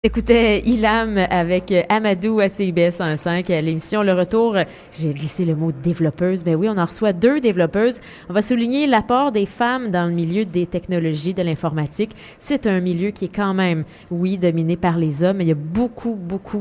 Écoutez, Ilham avec Amadou à CIBS 105 à l'émission Le Retour. J'ai glissé le mot développeuse. Ben oui, on en reçoit 2 développeuses. On va souligner l'apport des femmes dans le milieu des technologies, de l'informatique. C'est un milieu qui est quand même, oui, dominé par les hommes, mais il y a beaucoup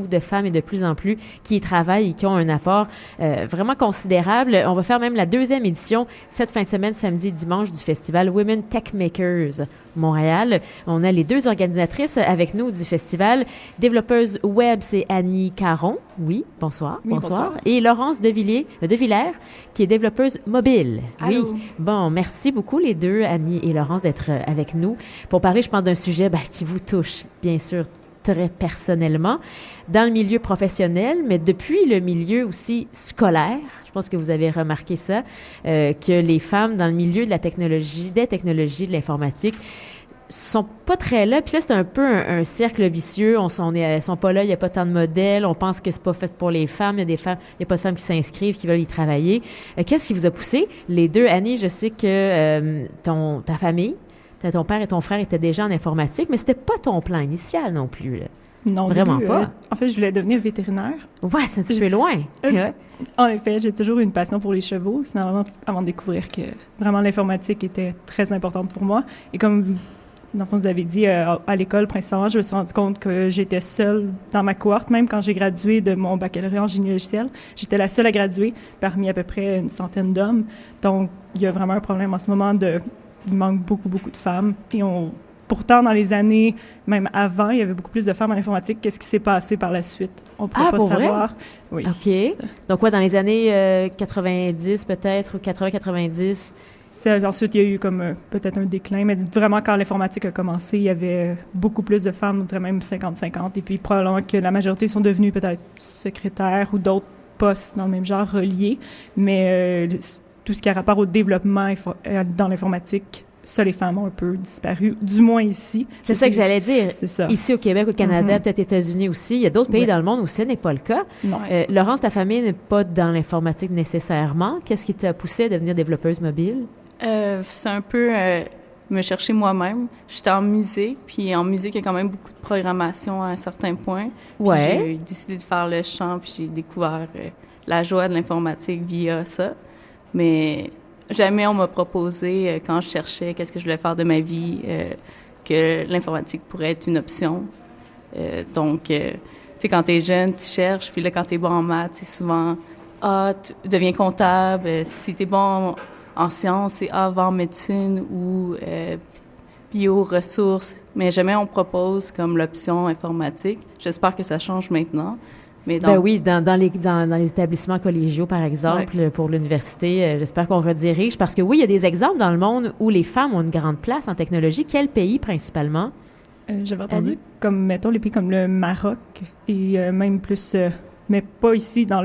de femmes et de plus en plus qui y travaillent et qui ont un apport vraiment considérable. On va faire même la 2e édition cette fin de semaine, samedi et dimanche, du festival Women Tech Makers Montréal. On a les 2 organisatrices avec nous du festival. Développeuse web, c'est Annie Caron. Oui, bonsoir. Oui, bonsoir. Et Laurence de Villers, qui est développeuse mobile. Allô. Oui. Bon, merci beaucoup les 2, Annie et Laurence, d'être avec nous pour parler, je pense, d'un sujet qui vous touche, bien sûr, très personnellement, dans le milieu professionnel, mais depuis le milieu aussi scolaire. Je pense que vous avez remarqué ça, que les femmes dans le milieu de la technologie, des technologies, de l'informatique, sont pas très là. Puis là, c'est un peu un cercle vicieux. Ils sont pas là, il n'y a pas tant de modèles. On pense que c'est pas fait pour les femmes. Il y a pas de femmes qui s'inscrivent, qui veulent y travailler. Qu'est-ce qui vous a poussé? Les 2, Annie, je sais que ta famille, ton père et ton frère étaient déjà en informatique, mais c'était pas ton plan initial non plus, là. Non, vraiment pas. En fait, je voulais devenir vétérinaire. Ouais, c'est un petit peu loin. En effet, j'ai toujours eu une passion pour les chevaux, finalement, avant de découvrir que vraiment l'informatique était très importante pour moi. Et comme dans le fond, vous avez dit, à l'école, principalement, je me suis rendu compte que j'étais seule dans ma cohorte. Même quand j'ai gradué de mon baccalauréat en génie logiciel, j'étais la seule à graduer parmi à peu près une centaine d'hommes. Donc, il y a vraiment un problème en ce moment il manque beaucoup de femmes. Et pourtant, dans les années, même avant, il y avait beaucoup plus de femmes en informatique. Qu'est-ce qui s'est passé par la suite? On ne peut pas savoir. Vrai? Oui. OK. Donc, quoi, dans les années 90 peut-être, ou 80-90? Ensuite, il y a eu comme peut-être un déclin, mais vraiment, quand l'informatique a commencé, il y avait beaucoup plus de femmes, même 50-50. Et puis, probablement que la majorité sont devenues peut-être secrétaires ou d'autres postes dans le même genre reliés. Mais tout ce qui a rapport au développement dans l'informatique, ça, les femmes ont un peu disparu, du moins ici. C'est ça que j'allais dire. C'est ça. Ici, au Québec, au Canada, peut-être États-Unis aussi. Il y a d'autres pays dans le monde où ce n'est pas le cas. Non. Laurence, ta famille n'est pas dans l'informatique nécessairement. Qu'est-ce qui t'a poussé à devenir développeuse mobile? C'est un peu me chercher moi-même. J'étais en musique, puis en musique, il y a quand même beaucoup de programmation à un certain point. Puis j'ai décidé de faire le chant, puis j'ai découvert la joie de l'informatique via ça. Mais jamais on m'a proposé, quand je cherchais qu'est-ce que je voulais faire de ma vie, que l'informatique pourrait être une option. Donc, tu sais, quand t'es jeune, tu cherches, puis là, quand t'es bon en maths, c'est souvent « Ah, tu deviens comptable. Si t'es bon en sciences, c'est va en médecine ou bio-ressources. » Mais jamais on propose comme l'option informatique. J'espère que ça change maintenant. Mais oui, dans les établissements collégiaux, par exemple, pour l'université, j'espère qu'on redirige. Parce que oui, il y a des exemples dans le monde où les femmes ont une grande place en technologie. Quel pays, principalement? J'avais entendu, comme, mettons, les pays comme le Maroc et même plus, mais pas ici, dans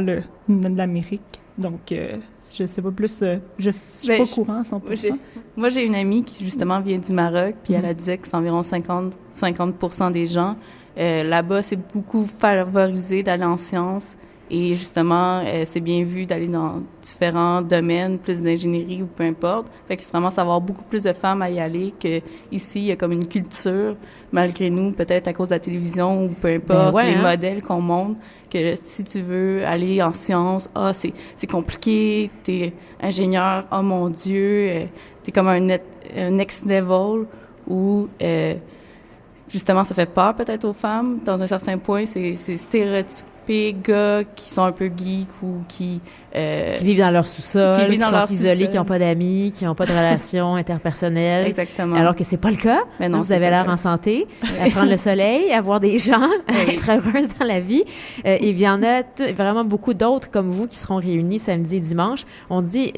l'Amérique. Donc, je sais pas plus, je suis pas au courant à 100%. Moi, j'ai une amie qui, justement, vient du Maroc, puis elle a dit que c'est environ 50% des gens. Là-bas, c'est beaucoup favorisé d'aller en sciences et justement, c'est bien vu d'aller dans différents domaines, plus d'ingénierie ou peu importe. Fait que c'est vraiment savoir beaucoup plus de femmes à y aller qu'ici, il y a comme une culture, malgré nous, peut-être à cause de la télévision ou peu importe, les modèles qu'on montre, que si tu veux aller en sciences, c'est compliqué, t'es ingénieur, oh mon Dieu, t'es comme un next level où... justement, ça fait peur peut-être aux femmes. Dans un certain point, c'est stéréotypé gars qui sont un peu geeks ou qui vivent dans leur sous-sol, qui sont isolés, qui n'ont pas d'amis, qui n'ont pas de relations interpersonnelles. Exactement. Alors que c'est pas le cas. Mais non, vous avez l'air en santé, à prendre le soleil, à voir des gens, à être heureuse dans la vie. Et il y en a vraiment beaucoup d'autres comme vous qui seront réunis samedi et dimanche. On dit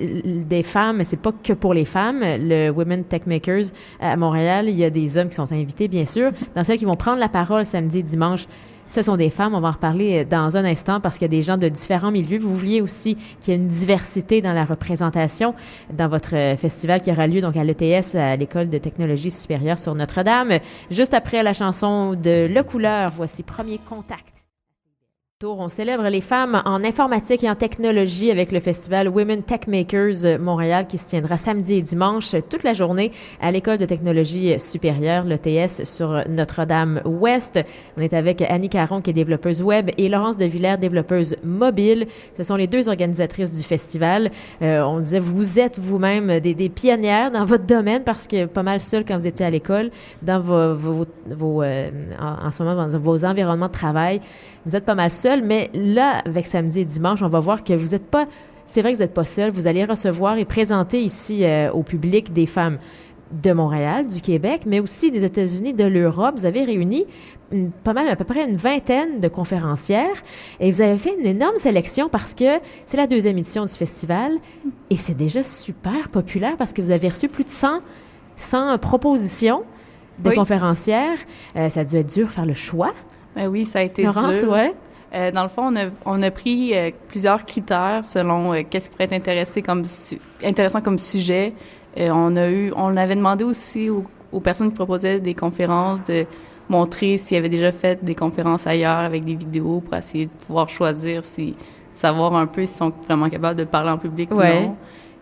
des femmes, mais c'est pas que pour les femmes. Le Women Tech Makers à Montréal, il y a des hommes qui sont invités, bien sûr. Dans celles qui vont prendre la parole samedi et dimanche, ce sont des femmes. On va en reparler dans un instant parce qu'il y a des gens de différents milieux. Vous vouliez aussi qu'il y ait une diversité dans la représentation dans votre festival qui aura lieu donc à l'ETS, à l'École de technologie supérieure sur Notre-Dame. Juste après la chanson de Le Couleur, voici Premier Contact. On célèbre les femmes en informatique et en technologie avec le festival Women Tech Makers Montréal qui se tiendra samedi et dimanche toute la journée à l'École de technologie supérieure, l'ETS, sur Notre-Dame-Ouest. On est avec Annie Caron, qui est développeuse web, et Laurence de Villers, développeuse mobile. Ce sont les deux organisatrices du festival. On disait, vous êtes vous-même des pionnières dans votre domaine parce que pas mal seul quand vous étiez à l'école, dans en ce moment, dans vos environnements de travail. Vous êtes pas mal seul, mais là, avec samedi et dimanche, on va voir que vous n'êtes pas... C'est vrai que vous n'êtes pas seul. Vous allez recevoir et présenter ici au public des femmes de Montréal, du Québec, mais aussi des États-Unis, de l'Europe. Vous avez réuni à peu près une vingtaine de conférencières et vous avez fait une énorme sélection parce que c'est la deuxième édition du festival et c'est déjà super populaire parce que vous avez reçu plus de 100 propositions de conférencières. Ça a dû être dur faire le choix. Ben oui, ça a été Laurence, dur. Ouais. Dans le fond, on a pris plusieurs critères selon qu'est-ce qui pourrait être intéressant comme sujet. On avait demandé aussi aux personnes qui proposaient des conférences de montrer s'ils avaient déjà fait des conférences ailleurs avec des vidéos pour essayer de pouvoir choisir, savoir un peu s'ils sont vraiment capables de parler en public ou non.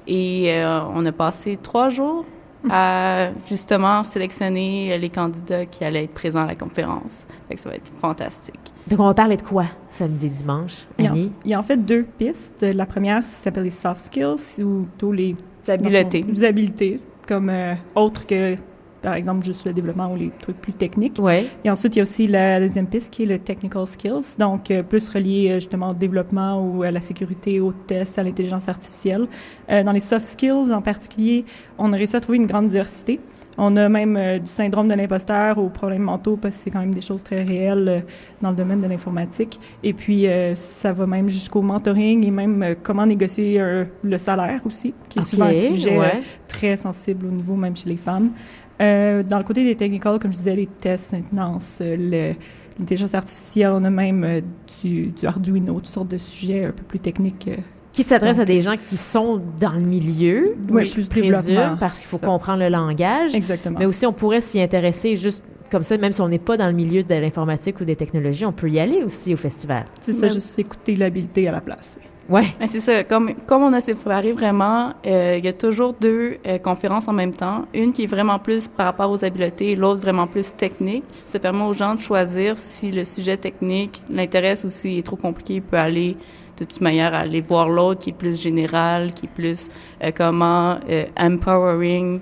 Et on a passé 3 jours à justement sélectionner les candidats qui allaient être présents à la conférence. Fait que ça va être fantastique. Donc, on va parler de quoi samedi et dimanche, Annie? Il y a en fait 2 pistes. La première, ça s'appelle les soft skills, ou tous les habiletés, comme autres que, par exemple, juste le développement ou les trucs plus techniques. Ouais. Et ensuite, il y a aussi la deuxième piste qui est le technical skills, donc plus relié justement au développement ou à la sécurité, aux tests, à l'intelligence artificielle. Dans les soft skills en particulier, on a réussi à trouver une grande diversité. On a même du syndrome de l'imposteur aux problèmes mentaux, parce que c'est quand même des choses très réelles dans le domaine de l'informatique. Et puis, ça va même jusqu'au mentoring et même comment négocier le salaire aussi, qui est souvent un sujet très sensible au niveau même chez les femmes. Dans le côté des technical, comme je disais, les tests, maintenance, l'intelligence artificielle, on a même du Arduino, toutes sortes de sujets un peu plus techniques. Qui s'adresse à des gens qui sont dans le milieu, plus développement, parce qu'il faut comprendre le langage. Exactement. Mais aussi, on pourrait s'y intéresser juste comme ça, même si on n'est pas dans le milieu de l'informatique ou des technologies, on peut y aller aussi au festival. C'est ça, juste écouter l'habileté à la place. Ouais. Mais c'est ça. Comme on a séparé vraiment, il y a toujours 2 conférences en même temps. Une qui est vraiment plus par rapport aux habiletés et l'autre vraiment plus technique. Ça permet aux gens de choisir si le sujet technique l'intéresse ou s'il est trop compliqué, il peut aller de toute manière aller voir l'autre qui est plus général, qui est plus comment empowering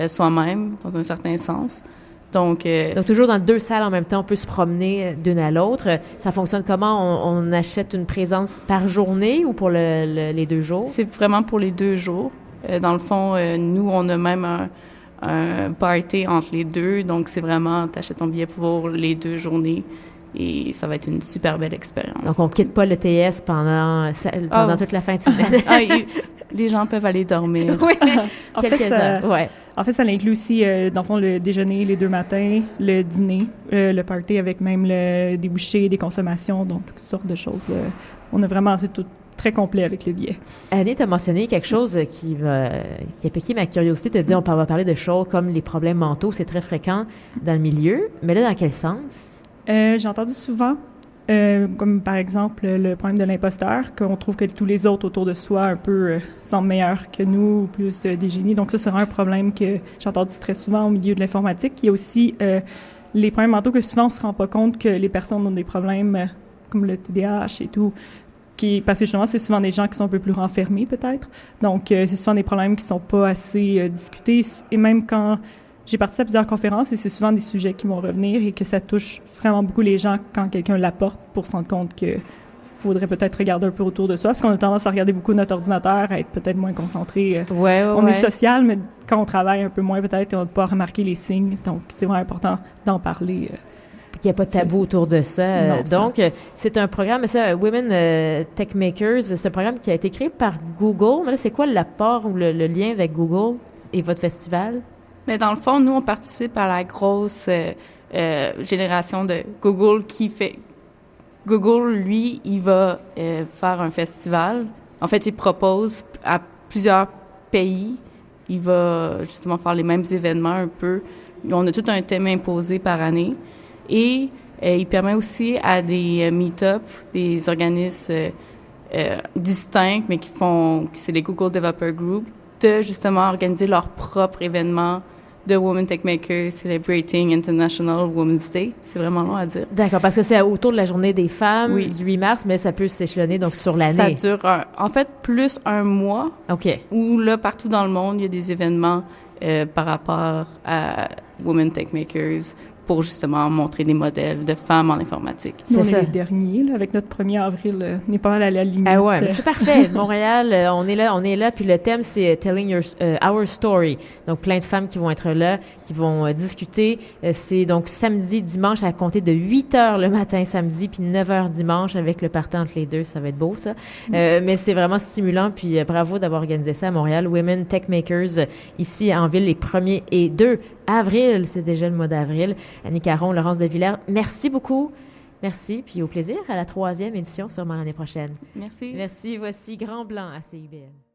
soi-même dans un certain sens. Donc toujours dans 2 salles en même temps, on peut se promener d'une à l'autre. Ça fonctionne comment? On achète une présence par journée ou pour les 2 jours? C'est vraiment pour les 2 jours. Dans le fond, nous, on a même un party entre les 2. Donc, c'est vraiment, t'achètes ton billet pour les 2 journées. Et ça va être une super belle expérience. Donc, on quitte pas l'ETS pendant toute la fin de semaine. Les gens peuvent aller dormir. Oui, quelques heures. Ouais. En fait, ça inclut aussi, dans le fond, le déjeuner les 2 matins, le dîner, le party avec même des bouchées, des consommations, donc toutes sortes de choses. On a vraiment, c'est tout très complet avec le billet. Annie, tu as mentionné quelque chose qui a piqué ma curiosité. Tu as dit, on va parler de choses comme les problèmes mentaux, c'est très fréquent dans le milieu. Mais là, dans quel sens? J'ai entendu souvent, comme par exemple le problème de l'imposteur, qu'on trouve que tous les autres autour de soi un peu semblent meilleurs que nous, ou plus des génies. Donc ça, c'est un problème que j'ai entendu très souvent au milieu de l'informatique. Il y a aussi les problèmes mentaux que souvent on se rend pas compte que les personnes ont des problèmes comme le TDAH et tout, parce que justement, c'est souvent des gens qui sont un peu plus renfermés peut-être. Donc c'est souvent des problèmes qui sont pas assez discutés. Et même quand j'ai participé à plusieurs conférences et c'est souvent des sujets qui vont revenir et que ça touche vraiment beaucoup les gens quand quelqu'un l'apporte pour se rendre compte qu'il faudrait peut-être regarder un peu autour de soi parce qu'on a tendance à regarder beaucoup notre ordinateur, à être peut-être moins concentré. On est social, mais quand on travaille un peu moins, peut-être, on ne va pas remarquer les signes. Donc, c'est vraiment important d'en parler. Il n'y a pas de tabou autour de ça. Non, donc, c'est un programme, ça, Women Tech Makers, c'est un programme qui a été créé par Google. Mais là, c'est quoi l'apport ou le lien avec Google et votre festival? Mais dans le fond, nous, on participe à la grosse génération de Google qui fait... Google, lui, il va faire un festival. En fait, il propose à plusieurs pays. Il va justement faire les mêmes événements un peu. On a tout un thème imposé par année. Et Il permet aussi à des meet-up, des organismes distincts, mais c'est les Google Developer Group, de justement organiser leur propre événement de Women Tech Makers Celebrating International Women's Day. C'est vraiment long à dire. D'accord, parce que c'est autour de la journée des femmes Oui. du 8 mars, mais ça peut s'échelonner donc sur l'année. Ça dure en fait plus un mois. OK. Où là, partout dans le monde, il y a des événements par rapport à Women Tech Makers pour justement montrer des modèles de femmes en informatique. Nous, on C'est ça. est les derniers, là, avec notre 1er avril. On est pas mal à la limite. Ah ouais, mais c'est parfait. Montréal, on est là, puis le thème, c'est Telling Our Story. Donc, plein de femmes qui vont être là, qui vont discuter. C'est donc samedi, dimanche, à compter de 8 heures le matin, samedi, puis 9 heures dimanche, avec le party entre les deux. Ça va être beau, ça. Mais c'est vraiment stimulant, puis bravo d'avoir organisé ça à Montréal. Women Tech Makers, ici en ville, les 1er et 2 avril. C'est déjà le mois d'avril. Annie Caron, Laurence de Villers, merci beaucoup. Merci, puis au plaisir à la 3e édition sûrement l'année prochaine. Merci. Merci, voici Grand Blanc à CIBL.